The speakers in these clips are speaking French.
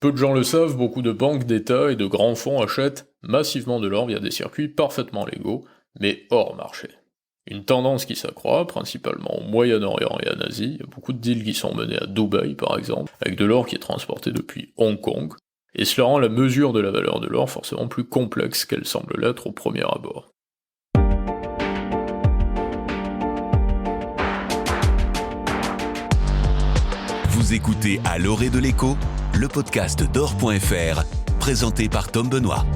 Peu de gens le savent, beaucoup de banques, d'États et de grands fonds achètent massivement de l'or via des circuits parfaitement légaux, mais hors marché. Une tendance qui s'accroît, principalement au Moyen-Orient et en Asie. Il y a beaucoup de deals qui sont menés à Dubaï, par exemple, avec de l'or qui est transporté depuis Hong Kong, et cela rend la mesure de la valeur de l'or forcément plus complexe qu'elle semble l'être au premier abord. Vous écoutez À l'orée de l'écho, le podcast d'or.fr, présenté par Tom Benoît.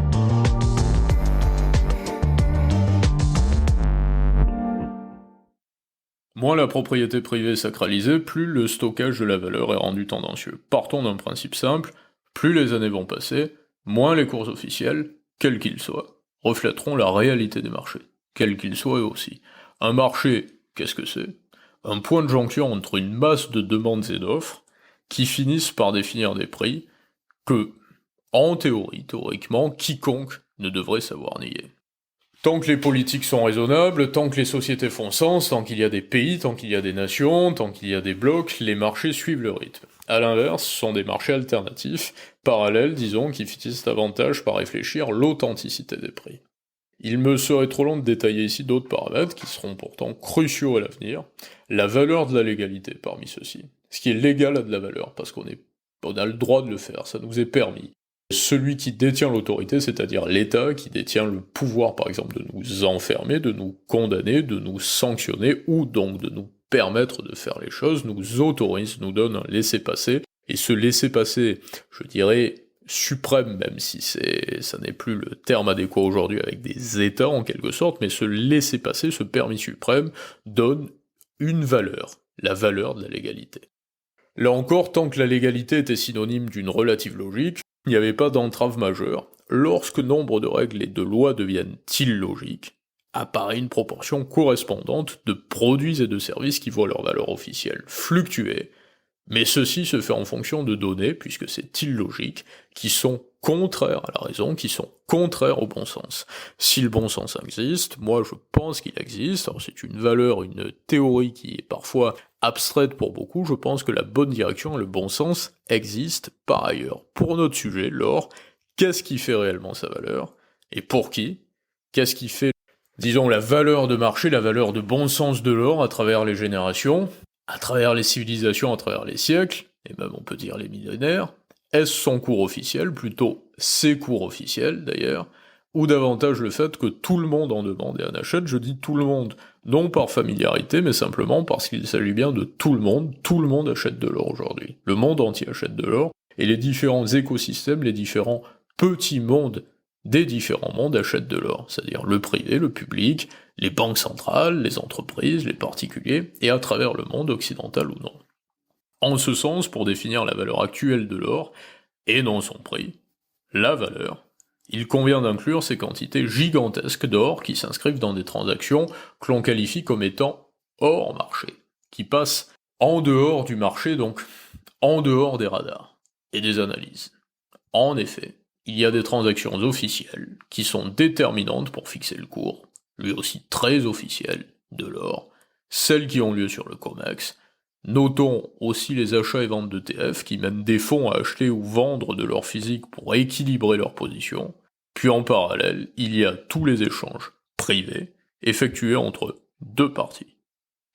Moins la propriété privée est sacralisée, plus le stockage de la valeur est rendu tendancieux. Partons d'un principe simple, plus les années vont passer, moins les cours officiels, quels qu'ils soient, reflèteront la réalité des marchés, quels qu'ils soient eux aussi. Un marché, qu'est-ce que c'est ? Un point de jonction entre une masse de demandes et d'offres, qui finissent par définir des prix que, en théorie, théoriquement, quiconque ne devrait savoir nier. Tant que les politiques sont raisonnables, tant que les sociétés font sens, tant qu'il y a des pays, tant qu'il y a des nations, tant qu'il y a des blocs, les marchés suivent le rythme. À l'inverse, ce sont des marchés alternatifs, parallèles, disons, qui finissent davantage par réfléchir l'authenticité des prix. Il me serait trop long de détailler ici d'autres paramètres qui seront pourtant cruciaux à l'avenir. La valeur de la légalité parmi ceux-ci. Ce qui est légal a de la valeur, parce qu'on a le droit de le faire, ça nous est permis. Celui qui détient l'autorité, c'est-à-dire l'État, qui détient le pouvoir par exemple de nous enfermer, de nous condamner, de nous sanctionner, ou donc de nous permettre de faire les choses, nous autorise, nous donne un laissez-passer, et ce laissez-passer, je dirais, suprême, même si ça n'est plus le terme adéquat aujourd'hui avec des États en quelque sorte, mais ce laissez-passer, ce permis suprême, donne une valeur, la valeur de la légalité. Là encore, tant que la légalité était synonyme d'une relative logique, il n'y avait pas d'entrave majeure. Lorsque nombre de règles et de lois deviennent illogiques, apparaît une proportion correspondante de produits et de services qui voient leur valeur officielle fluctuer, mais ceci se fait en fonction de données, puisque c'est illogique, qui sont contraires à la raison, qui sont contraires au bon sens. Si le bon sens existe, moi je pense qu'il existe, alors c'est une valeur, une théorie qui est parfois abstraite pour beaucoup, je pense que la bonne direction et le bon sens existent par ailleurs. Pour notre sujet, l'or, qu'est-ce qui fait réellement sa valeur ? Et pour qui ? Qu'est-ce qui fait, disons, la valeur de marché, la valeur de bon sens de l'or à travers les générations ? À travers les civilisations, à travers les siècles, et même on peut dire les millénaires, est-ce son cours officiel, plutôt ses cours officiels d'ailleurs, ou davantage le fait que tout le monde en demande et en achète, je dis tout le monde, non par familiarité, mais simplement parce qu'il s'agit bien de tout le monde achète de l'or aujourd'hui. Le monde entier achète de l'or, et les différents écosystèmes, les différents petits mondes des différents mondes achètent de l'or, c'est-à-dire le privé, le public, les banques centrales, les entreprises, les particuliers, et à travers le monde occidental ou non. En ce sens, pour définir la valeur actuelle de l'or, et non son prix, la valeur, il convient d'inclure ces quantités gigantesques d'or qui s'inscrivent dans des transactions que l'on qualifie comme étant hors marché, qui passent en dehors du marché, donc en dehors des radars et des analyses. En effet, il y a des transactions officielles qui sont déterminantes pour fixer le cours, lui aussi très officielles, de l'or, celles qui ont lieu sur le COMEX. Notons aussi les achats et ventes d'ETF qui mènent des fonds à acheter ou vendre de l'or physique pour équilibrer leur position. Puis en parallèle, il y a tous les échanges privés effectués entre deux parties.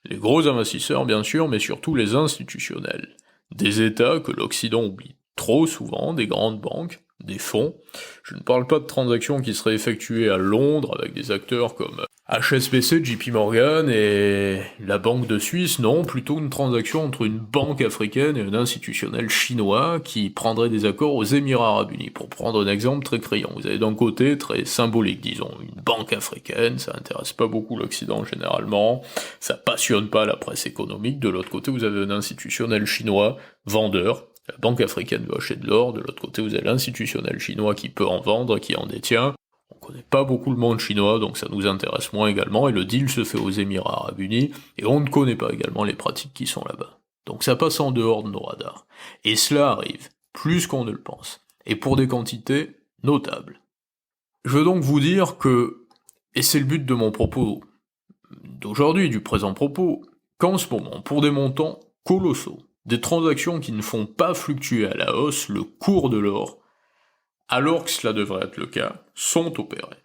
Les gros investisseurs bien sûr, mais surtout les institutionnels. Des États que l'Occident oublie trop souvent, des grandes banques, des fonds. Je ne parle pas de transactions qui seraient effectuées à Londres avec des acteurs comme HSBC, JP Morgan et la Banque de Suisse, non, plutôt une transaction entre une banque africaine et un institutionnel chinois qui prendrait des accords aux Émirats Arabes Unis, pour prendre un exemple très criant. Vous avez d'un côté, très symbolique, disons, une banque africaine, ça intéresse pas beaucoup l'Occident généralement, ça passionne pas la presse économique, de l'autre côté vous avez un institutionnel chinois, vendeur, la banque africaine veut acheter de l'or, de l'autre côté vous avez l'institutionnel chinois qui peut en vendre, qui en détient. On connaît pas beaucoup le monde chinois, donc ça nous intéresse moins également, et le deal se fait aux Émirats Arabes Unis, et on ne connaît pas également les pratiques qui sont là-bas. Donc ça passe en dehors de nos radars. Et cela arrive, plus qu'on ne le pense, et pour des quantités notables. Je veux donc vous dire que, et c'est le but de mon propos d'aujourd'hui, du présent propos, qu'en ce moment, pour des montants colossaux, des transactions qui ne font pas fluctuer à la hausse le cours de l'or, alors que cela devrait être le cas, sont opérées.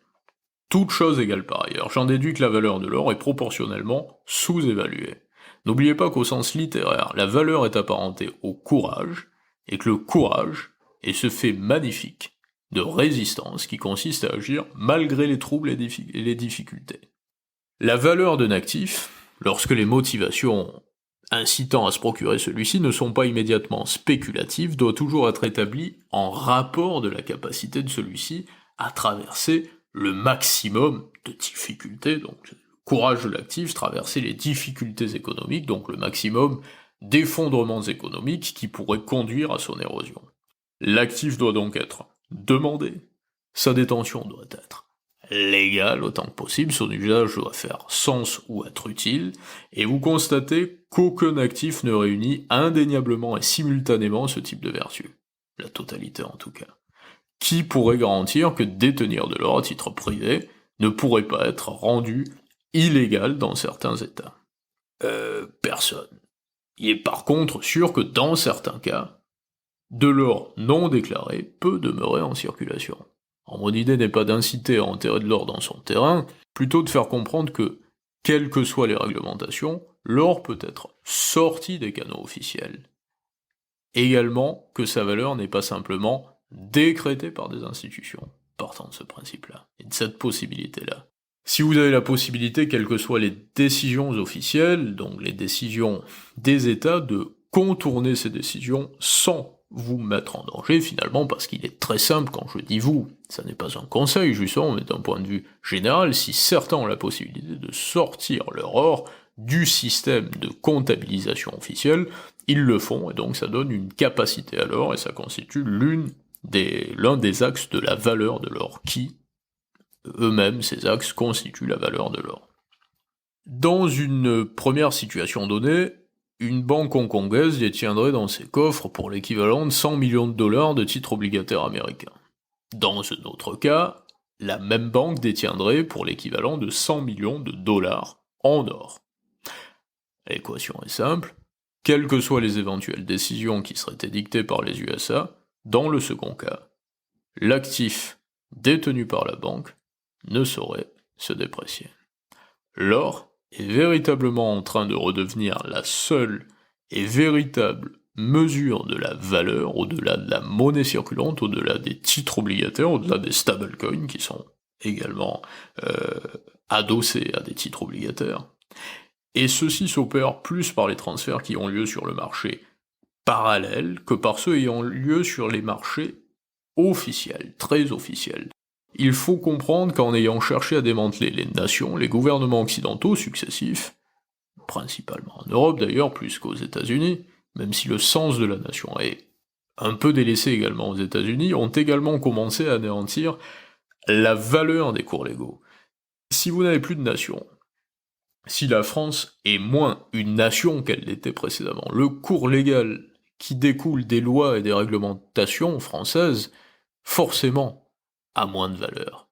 Toutes choses égales par ailleurs, j'en déduis que la valeur de l'or est proportionnellement sous-évaluée. N'oubliez pas qu'au sens littéraire, la valeur est apparentée au courage, et que le courage est ce fait magnifique de résistance qui consiste à agir malgré les troubles et les difficultés. La valeur d'un actif, lorsque les motivations incitant à se procurer celui-ci ne sont pas immédiatement spéculatives, doit toujours être établie en rapport de la capacité de celui-ci à traverser le maximum de difficultés, donc le courage de l'actif, traverser les difficultés économiques, donc le maximum d'effondrements économiques qui pourraient conduire à son érosion. L'actif doit donc être demandé, sa détention doit être légale autant que possible, son usage doit faire sens ou être utile, et vous constatez qu'aucun actif ne réunit indéniablement et simultanément ce type de vertu. La totalité en tout cas. Qui pourrait garantir que détenir de l'or à titre privé ne pourrait pas être rendu illégal dans certains États? Personne. Il est par contre sûr que dans certains cas, de l'or non déclaré peut demeurer en circulation. Alors, mon idée n'est pas d'inciter à enterrer de l'or dans son terrain, plutôt de faire comprendre que, quelles que soient les réglementations, l'or peut être sorti des canaux officiels. Également que sa valeur n'est pas simplement décrétée par des institutions, partant de ce principe-là, et de cette possibilité-là. Si vous avez la possibilité, quelles que soient les décisions officielles, donc les décisions des États, de contourner ces décisions sans vous mettre en danger, finalement, parce qu'il est très simple, quand je dis vous, ça n'est pas un conseil, justement, mais d'un point de vue général, si certains ont la possibilité de sortir leur or du système de comptabilisation officielle, ils le font, et donc ça donne une capacité à l'or, et ça constitue l'un des axes de la valeur de l'or, qui, eux-mêmes, ces axes constituent la valeur de l'or. Dans une première situation donnée, une banque hongkongaise détiendrait dans ses coffres pour l'équivalent de 100 millions de dollars de titres obligataires américains. Dans un autre cas, la même banque détiendrait pour l'équivalent de 100 millions de dollars en or. L'équation est simple, quelles que soient les éventuelles décisions qui seraient édictées par les USA, dans le second cas, l'actif détenu par la banque ne saurait se déprécier. L'or est véritablement en train de redevenir la seule et véritable mesure de la valeur, au-delà de la monnaie circulante, au-delà des titres obligataires, au-delà des stablecoins qui sont également adossés à des titres obligataires. Et ceci s'opère plus par les transferts qui ont lieu sur le marché parallèle que par ceux ayant lieu sur les marchés officiels, très officiels. Il faut comprendre qu'en ayant cherché à démanteler les nations, les gouvernements occidentaux successifs, principalement en Europe d'ailleurs, plus qu'aux États-Unis, même si le sens de la nation est un peu délaissé également aux États-Unis, ont également commencé à anéantir la valeur des cours légaux. Si vous n'avez plus de nation, si la France est moins une nation qu'elle l'était précédemment, le cours légal qui découle des lois et des réglementations françaises, forcément, a moins de valeur.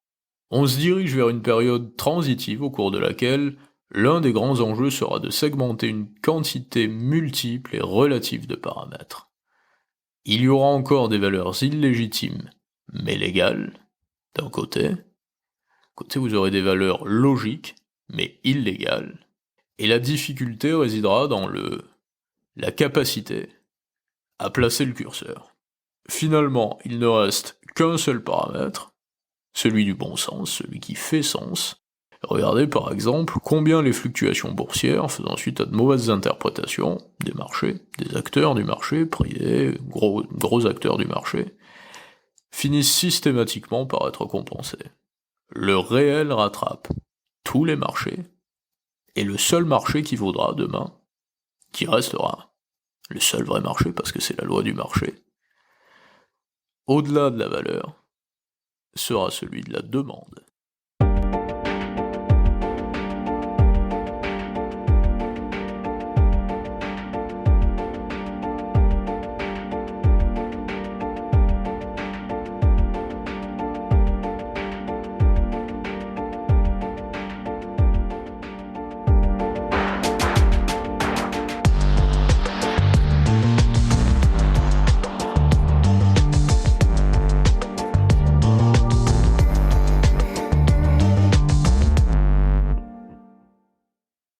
On se dirige vers une période transitive au cours de laquelle l'un des grands enjeux sera de segmenter une quantité multiple et relative de paramètres. Il y aura encore des valeurs illégitimes, mais légales, d'un côté vous aurez des valeurs logiques, mais illégales, et la difficulté résidera dans la capacité à placer le curseur. Finalement, il ne reste qu'un seul paramètre, celui du bon sens, celui qui fait sens. Regardez par exemple combien les fluctuations boursières, faisant suite à de mauvaises interprétations des marchés, des acteurs du marché, privés, gros acteurs du marché, finissent systématiquement par être compensés. Le réel rattrape tous les marchés, et le seul marché qui vaudra demain, qui restera le seul vrai marché parce que c'est la loi du marché, au-delà de la valeur, sera celui de la demande.